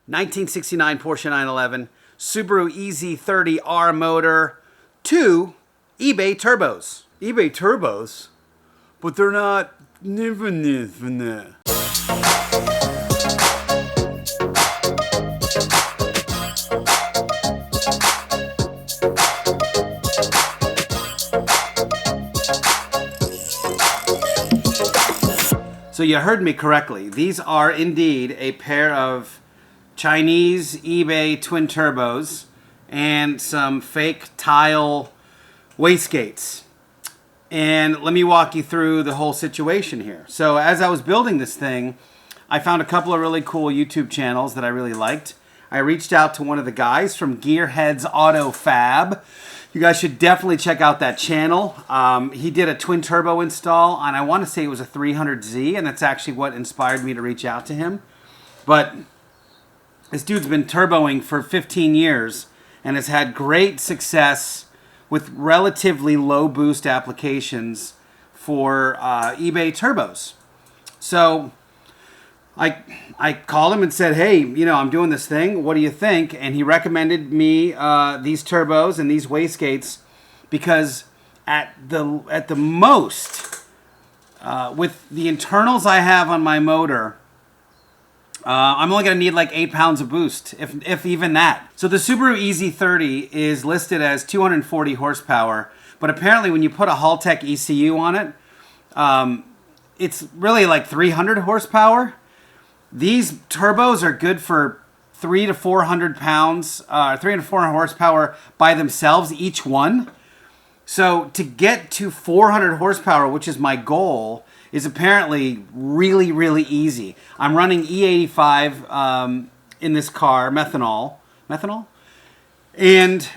1969 Porsche 911, Subaru EZ30R motor, 2 eBay turbos. eBay turbos? But they're not... So you heard me correctly. These are indeed a pair of Chinese eBay twin turbos and some fake tile wastegates. And let me walk you through the whole situation here. So as I was building this thing, I found a couple of really cool YouTube channels that I really liked. I reached out to one of the guys from Gearheads Auto Fab. You guys should definitely check out that channel. He did a twin turbo install on, I want to say it was a 300Z, and that's actually what inspired me to reach out to him. But this dude's been turboing for 15 years and has had great success with relatively low boost applications for eBay turbos. So I called him and said, hey, you know, I'm doing this thing. What do you think? And he recommended me these turbos and these wastegates because at the most, with the internals I have on my motor, I'm only going to need like 8 pounds of boost, if even that. So the Subaru EZ30 is listed as 240 horsepower, but apparently when you put a Haltech ECU on it, it's really like 300 horsepower. These turbos are good for 300 to 400 pounds, 300 to 400 horsepower by themselves, each one. So to get to 400 horsepower, which is my goal, is apparently really, really easy. I'm running E85 in this car, methanol, and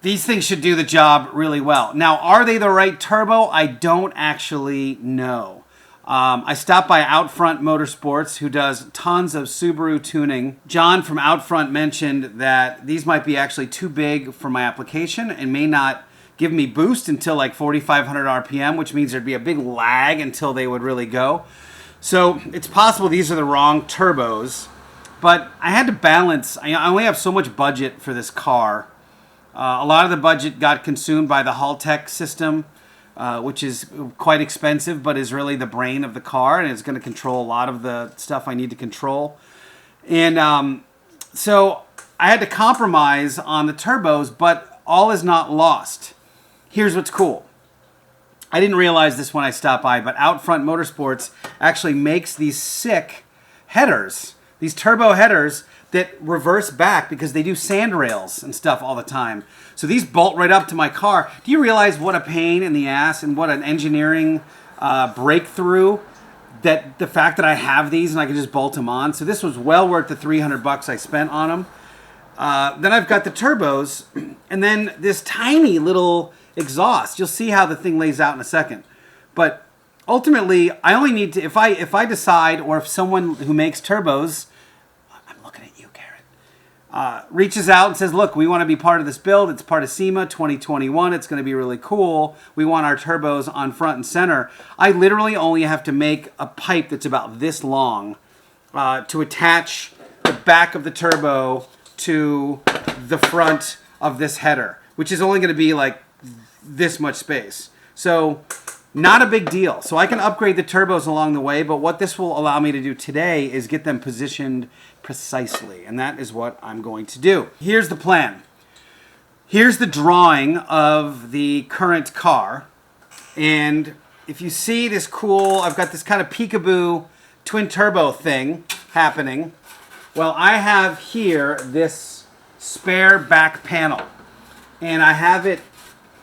these things should do the job really well. Now, are they the right turbo? I don't actually know. I stopped by Outfront Motorsports, who does tons of Subaru tuning. John from Outfront mentioned that these might be actually too big for my application and may not give me boost until like 4,500 RPM, which means there'd be a big lag until they would really go. So it's possible these are the wrong turbos, but I had to balance. I only have so much budget for this car. A lot of the budget got consumed by the Haltech system, which is quite expensive, but is really the brain of the car, and it's going to control a lot of the stuff I need to control. And so I had to compromise on the turbos, but all is not lost. Here's what's cool. I didn't realize this when I stopped by, but Outfront Motorsports actually makes these sick headers, these turbo headers that reverse back because they do sand rails and stuff all the time. So these bolt right up to my car. Do you realize what a pain in the ass and what an engineering breakthrough that the fact that I have these and I can just bolt them on? So this was well worth the $300 I spent on them. Then I've got the turbos and then this tiny little exhaust. You'll see how the thing lays out in a second. But ultimately, I only need to, if I decide, or if someone who makes turbos, reaches out and says, look, we want to be part of this build. It's part of SEMA 2021. It's going to be really cool. We want our turbos on front and center. I literally only have to make a pipe that's about this long to attach the back of the turbo to the front of this header, which is only going to be like this much space. So not a big deal. So I can upgrade the turbos along the way, but what this will allow me to do today is get them positioned precisely, and that is what I'm going to do. Here's the plan. Here's the drawing of the current car, and if you see this cool, I've got this kind of peekaboo twin turbo thing happening. Well, I have here this spare back panel, and I have it,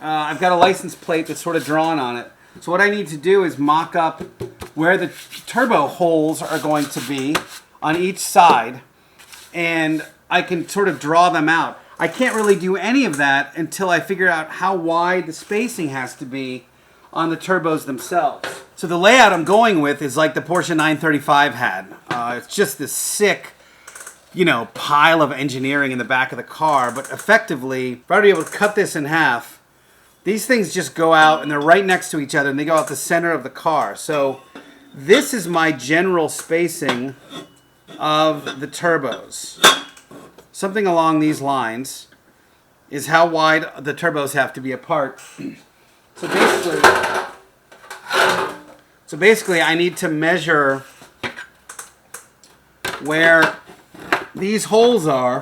I've got a license plate that's sort of drawn on it. So what I need to do is mock up where the turbo holes are going to be on each side, and I can sort of draw them out. I can't really do any of that until I figure out how wide the spacing has to be on the turbos themselves. So the layout I'm going with is like the Porsche 935 had. It's just this sick, you know, pile of engineering in the back of the car, but effectively, if I were to be able to cut this in half, these things just go out and they're right next to each other and they go out the center of the car. So this is my general spacing of the turbos, something along these lines, is how wide the turbos have to be apart. So basically I need to measure where these holes are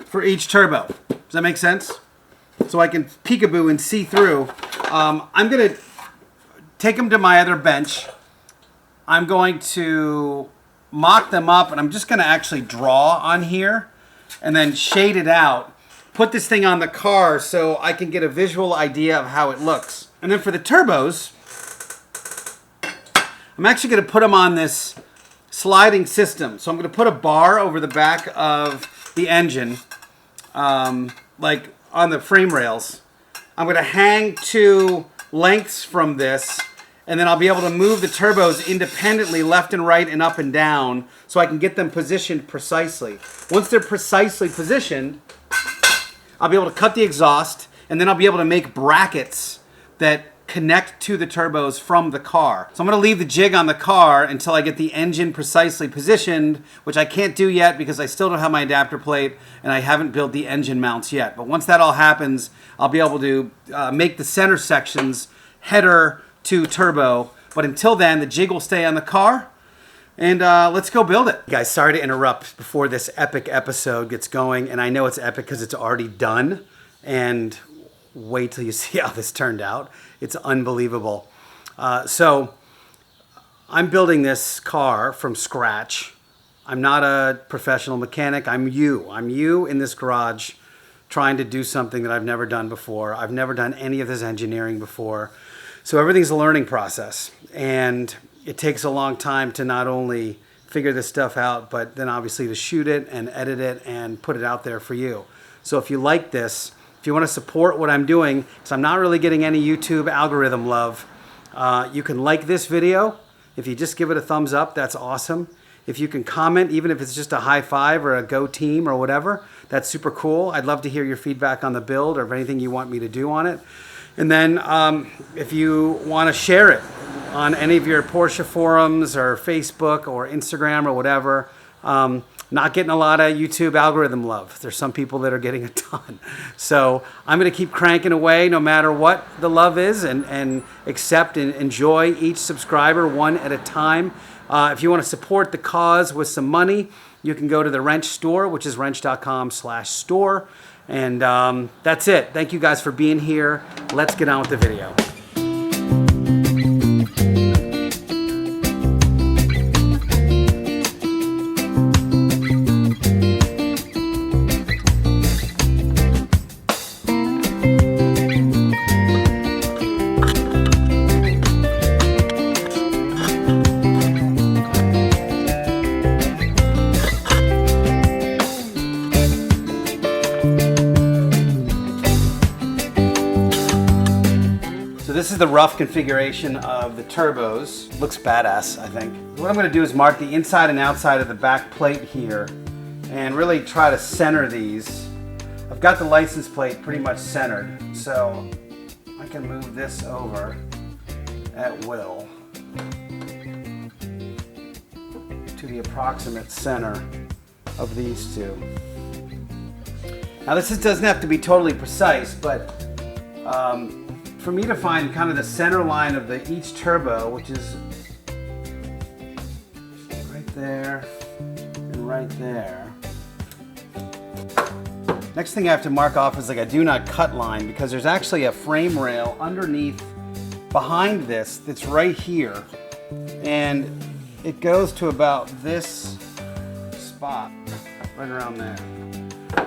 for each turbo. Does that make sense? So I can peekaboo and see through. I'm going to take them to my other bench. I'm going to mock them up, and I'm just going to actually draw on here and then shade it out. Put this thing on the car so I can get a visual idea of how it looks. And then for the turbos, I'm actually going to put them on this sliding system. So I'm going to put a bar over the back of the engine, like on the frame rails. I'm going to hang 2 lengths from this, and then I'll be able to move the turbos independently left and right and up and down so I can get them positioned precisely. Once they're precisely positioned, I'll be able to cut the exhaust, and then I'll be able to make brackets that connect to the turbos from the car. So I'm going to leave the jig on the car until I get the engine precisely positioned, which I can't do yet because I still don't have my adapter plate and I haven't built the engine mounts yet. But once that all happens, I'll be able to make the center sections header to turbo. But until then, the jig will stay on the car, and let's go build it. Guys, sorry to interrupt before this epic episode gets going, and I know it's epic because it's already done, and wait till you see how this turned out. It's unbelievable. So I'm building this car from scratch. I'm not a professional mechanic. I'm you in this garage trying to do something that I've never done before. I've never done any of this engineering before. So everything's a learning process, and it takes a long time to not only figure this stuff out, but then obviously to shoot it and edit it and put it out there for you. So if you like this, if you want to support what I'm doing, because I'm not really getting any YouTube algorithm love, you can like this video. If you just give it a thumbs up, that's awesome. If you can comment, even if it's just a high five or a go team or whatever, that's super cool. I'd love to hear your feedback on the build or if anything you want me to do on it. And then if you want to share it on any of your Porsche forums or Facebook or Instagram or whatever, not getting a lot of YouTube algorithm love. There's some people that are getting a ton. So I'm going to keep cranking away no matter what the love is, and accept and enjoy each subscriber one at a time. If you want to support the cause with some money, you can go to the Rennch store, which is rennch.com/store. And that's it. Thank you guys for being here. Let's get on with the video. This is the rough configuration of the turbos. Looks badass, I think. What I'm going to do is mark the inside and outside of the back plate here and really try to center these. I've got the license plate pretty much centered, so I can move this over at will to the approximate center of these two. Now this doesn't have to be totally precise, but for me to find kind of the center line of each turbo, which is right there and right there. Next thing I have to mark off is like a do not cut line, because there's actually a frame rail underneath behind this that's right here, and it goes to about this spot right around there. All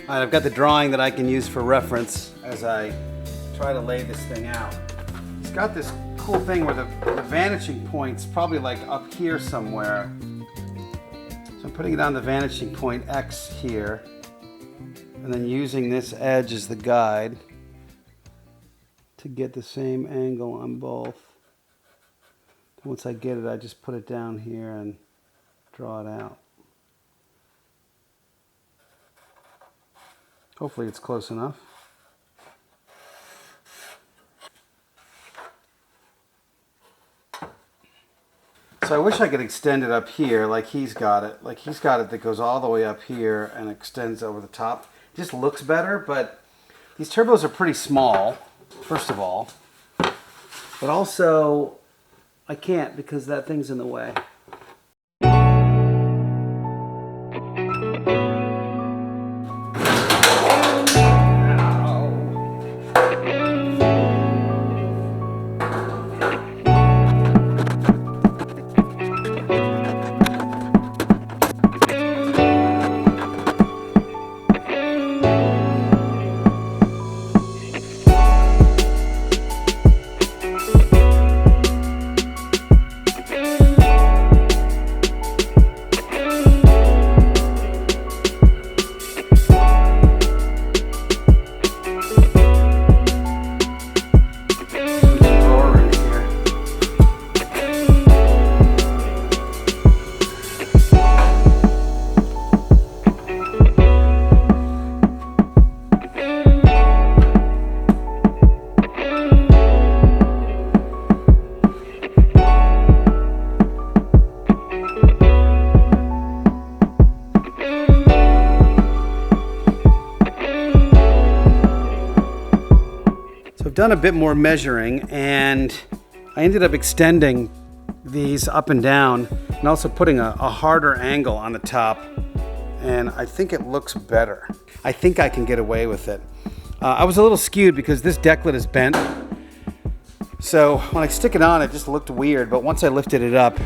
right, I've got the drawing that I can use for reference as I try to lay this thing out. It's got this cool thing where the vanishing point's probably like up here somewhere. So I'm putting it on the vanishing point X here, and then using this edge as the guide to get the same angle on both. Once I get it, I just put it down here and draw it out. Hopefully it's close enough. So I wish I could extend it up here like he's got it. Like he's got it that goes all the way up here and extends over the top. It just looks better, but these turbos are pretty small, first of all. But also, I can't because that thing's in the way. Done a bit more measuring, and I ended up extending these up and down and also putting a harder angle on the top, and I think it looks better. I think I can get away with it. I was a little skewed because this deck lid is bent, so when I stick it on it just looked weird, but once I lifted it up,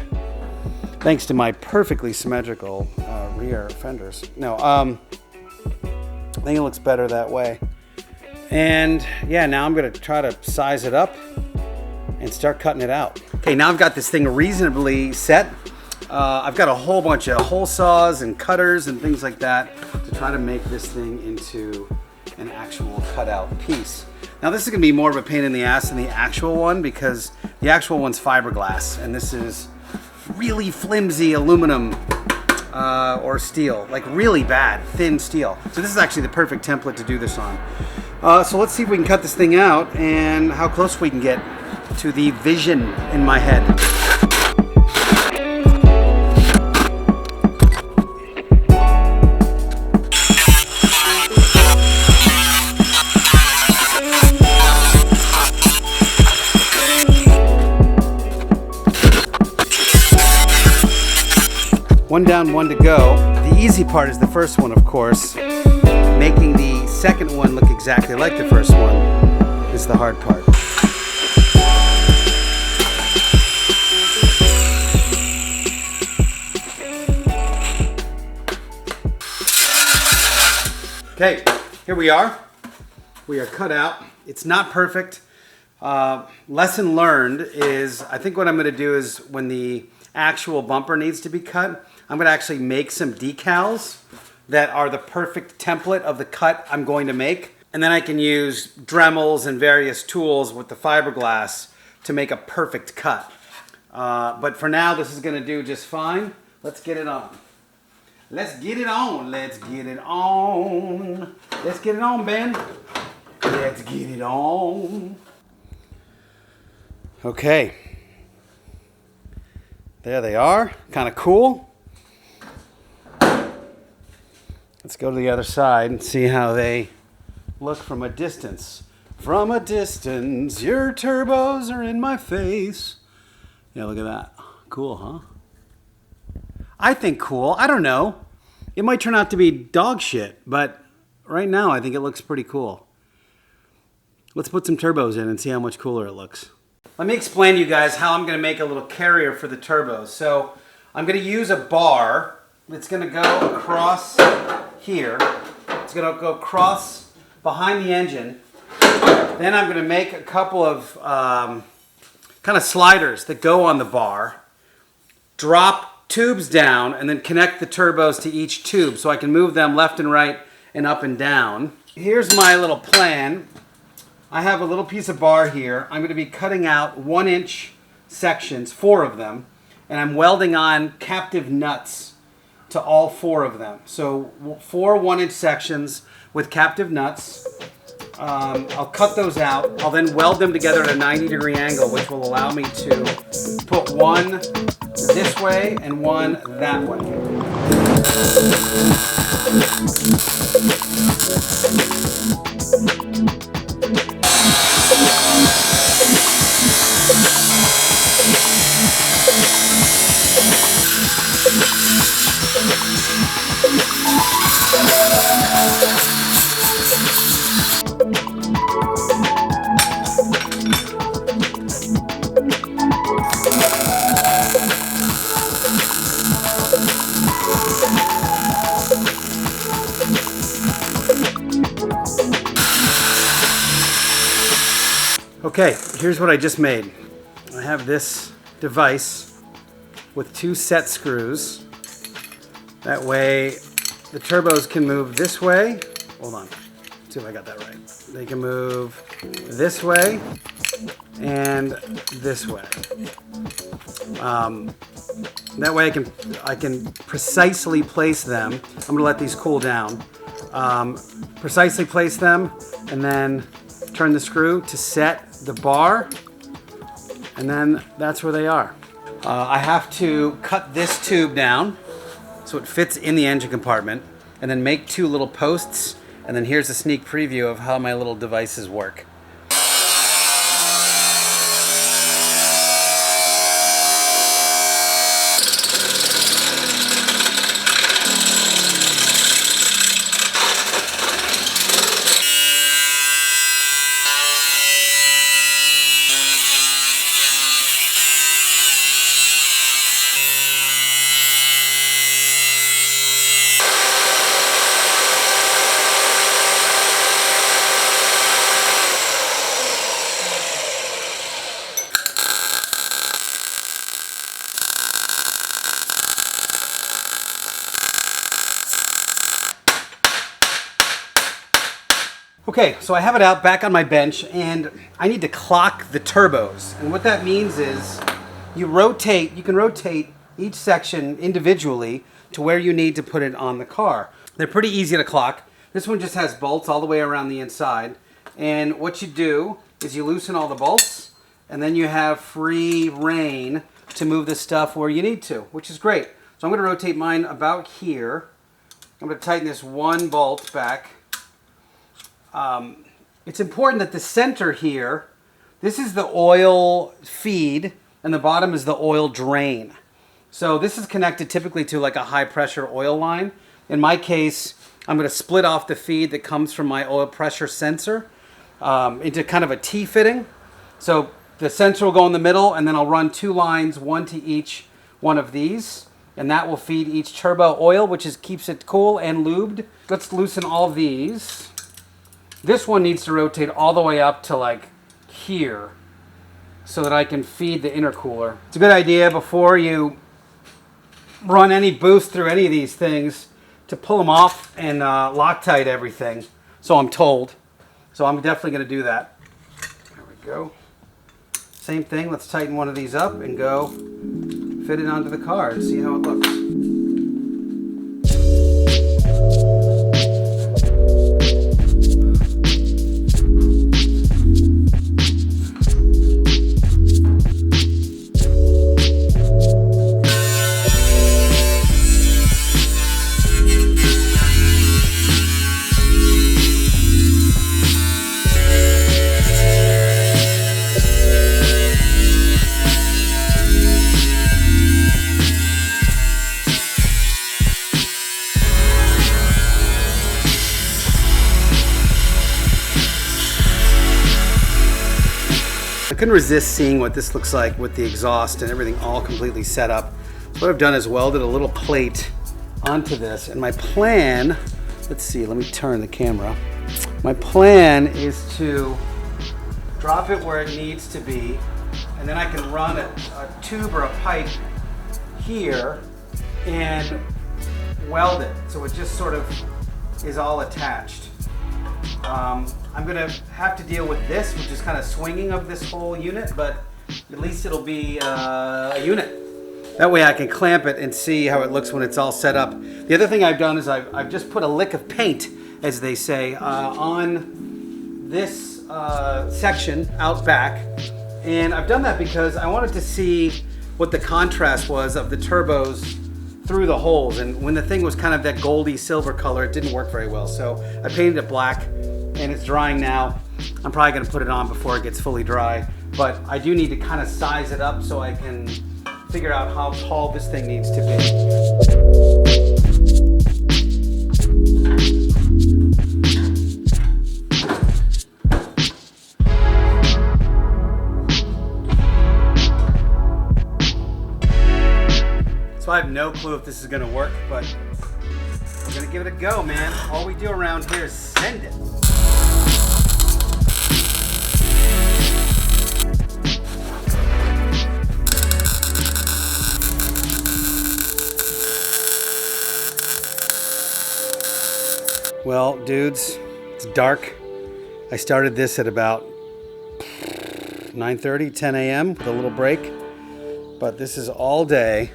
thanks to my perfectly symmetrical rear fenders, I think it looks better that way. And yeah, now I'm gonna try to size it up and start cutting it out. Okay, now I've got this thing reasonably set. I've got a whole bunch of hole saws and cutters and things like that to try to make this thing into an actual cutout piece. Now this is gonna be more of a pain in the ass than the actual one because the actual one's fiberglass and this is really flimsy aluminum or steel, like really bad, thin steel. So this is actually the perfect template to do this on. So let's see if we can cut this thing out and how close we can get to the vision in my head. One down, one to go. The easy part is the first one, of course. Making the second one look exactly like the first one is the hard part. Okay, here we are. We are cut out. It's not perfect. Lesson learned is, I think what I'm gonna do is when the actual bumper needs to be cut, I'm gonna actually make some decals that are the perfect template of the cut I'm going to make. And then I can use Dremels and various tools with the fiberglass to make a perfect cut. But for now, this is gonna do just fine. Let's get it on. Let's get it on. Let's get it on. Let's get it on, Ben. Let's get it on. Okay. There they are, kind of cool. Let's go to the other side and see how they look from a distance. From a distance, your turbos are in my face. Yeah, look at that. Cool, huh? I think cool. I don't know. It might turn out to be dog shit, but right now I think it looks pretty cool. Let's put some turbos in and see how much cooler it looks. Let me explain to you guys how I'm going to make a little carrier for the turbos. So I'm going to use a bar that's going to go across here. It's going to go across behind the engine. Then I'm going to make a couple of kind of sliders that go on the bar, drop tubes down, and then connect the turbos to each tube so I can move them left and right and up and down. Here's my little plan. I have a little piece of bar here. I'm going to be cutting out 1-inch sections, 4 of them, and I'm welding on captive nuts to all 4 of them. So 4 1-inch sections with captive nuts. I'll cut those out. I'll then weld them together at a 90-degree angle, which will allow me to put one this way and one that way. Okay, here's what I just made. I have this device with 2 set screws. That way the turbos can move this way. Hold on, let's see if I got that right. They can move this way and this way. That way I can precisely place them. I'm gonna let these cool down. Precisely place them and then turn the screw to set the bar, and then that's where they are. I have to cut this tube down so it fits in the engine compartment, and then make 2 little posts, and then here's a sneak preview of how my little devices work. Okay, so I have it out back on my bench, and I need to clock the turbos. And what that means is you can rotate each section individually to where you need to put it on the car. They're pretty easy to clock. This one just has bolts all the way around the inside. And what you do is you loosen all the bolts, and then you have free reign to move the stuff where you need to, which is great. So I'm going to rotate mine about here. I'm going to tighten this one bolt back. It's important that the center here, this is the oil feed and the bottom is the oil drain. So this is connected typically to like a high pressure oil line. In my case, I'm going to split off the feed that comes from my oil pressure sensor into kind of a T-fitting. So the sensor will go in the middle, and then I'll run 2 lines, one to each one of these, and that will feed each turbo oil, which keeps it cool and lubed. Let's loosen all these. This one needs to rotate all the way up to like here so that I can feed the intercooler. It's a good idea before you run any boost through any of these things to pull them off and Loctite everything, so I'm told. So I'm definitely going to do that. There we go. Same thing, let's tighten one of these up and go fit it onto the car and see how it looks. I couldn't resist seeing what this looks like with the exhaust and everything all completely set up. So what I've done is welded a little plate onto this, and my plan, let's see, let me turn the camera. My plan is to drop it where it needs to be, and then I can run a tube or a pipe here and weld it so it just sort of is all attached. I'm going to have to deal with this, which is kind of swinging of this whole unit, but at least it'll be a unit. That way I can clamp it and see how it looks when it's all set up. The other thing I've done is I've just put a lick of paint, as they say, on this section out back. And I've done that because I wanted to see what the contrast was of the turbos through the holes. And when the thing was kind of that goldy silver color, it didn't work very well. So I painted it black and it's drying now. I'm probably gonna put it on before it gets fully dry, but I do need to kind of size it up so I can figure out how tall this thing needs to be. So I have no clue if this is gonna work, but we're gonna give it a go, man. All we do around here is send it. Well, dudes, it's dark. I started this at about 9:30, 10 a.m. with a little break, but this is all day.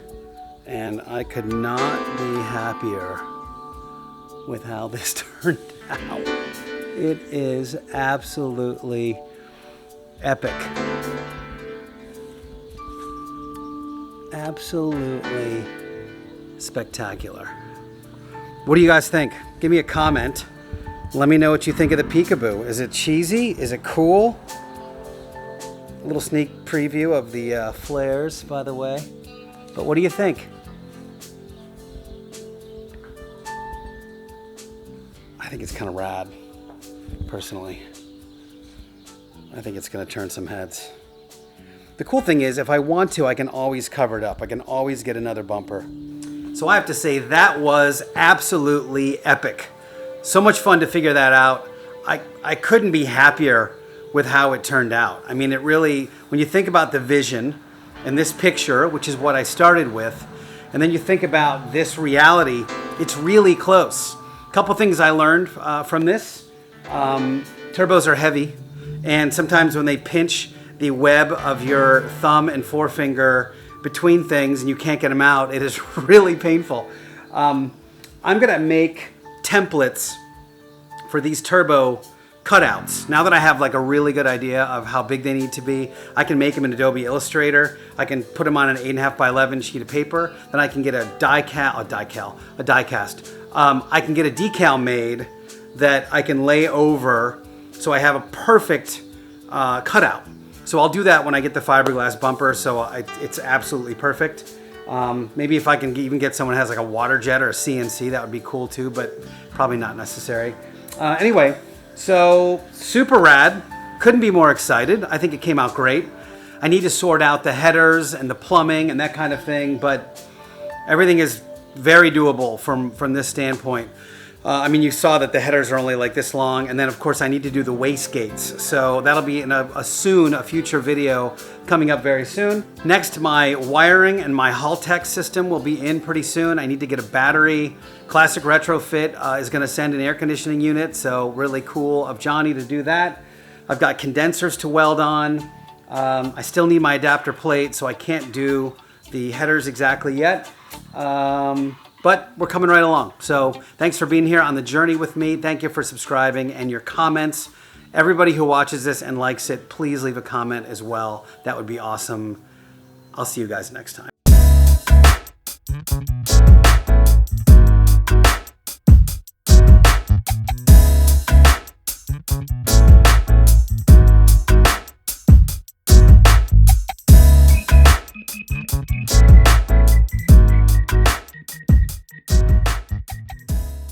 And I could not be happier with how this turned out. It is absolutely epic. Absolutely spectacular. What do you guys think? Give me a comment. Let me know what you think of the peekaboo. Is it cheesy? Is it cool? A little sneak preview of the flares, by the way. But what do you think? I think it's kind of rad, personally. I think it's gonna turn some heads. The cool thing is, if I want to, I can always cover it up. I can always get another bumper. So I have to say, that was absolutely epic. So much fun to figure that out. I couldn't be happier with how it turned out. I mean, it really, when you think about the vision and this picture, which is what I started with, and then you think about this reality, it's really close. Couple things I learned from this. Turbos are heavy, and sometimes when they pinch the web of your thumb and forefinger between things and you can't get them out, it is really painful. I'm gonna make templates for these turbo cutouts. Now that I have like a really good idea of how big they need to be, I can make them in Adobe Illustrator. I can put them on an 8.5 by 11 sheet of paper. Then I can get a die cast. I can get a decal made that I can lay over so I have a perfect cutout. So I'll do that when I get the fiberglass bumper, so it's absolutely perfect. Maybe if I can even get someone who has like a water jet or a CNC, that would be cool too, but probably not necessary. Anyway, so super rad. Couldn't be more excited. I think it came out great. I need to sort out the headers and the plumbing and that kind of thing, but everything is very doable from this standpoint. I mean, you saw that the headers are only like this long, and then of course I need to do the wastegates. So that'll be in a future video coming up very soon. Next, my wiring and my Haltech system will be in pretty soon. I need to get a battery. Classic Retrofit is gonna send an air conditioning unit, so really cool of Johnny to do that. I've got condensers to weld on. I still need my adapter plate, so I can't do the headers exactly yet. But we're coming right along. So thanks for being here on the journey with me. Thank you for subscribing and your comments. Everybody who watches this and likes it, please leave a comment as well. That would be awesome. I'll see you guys next time.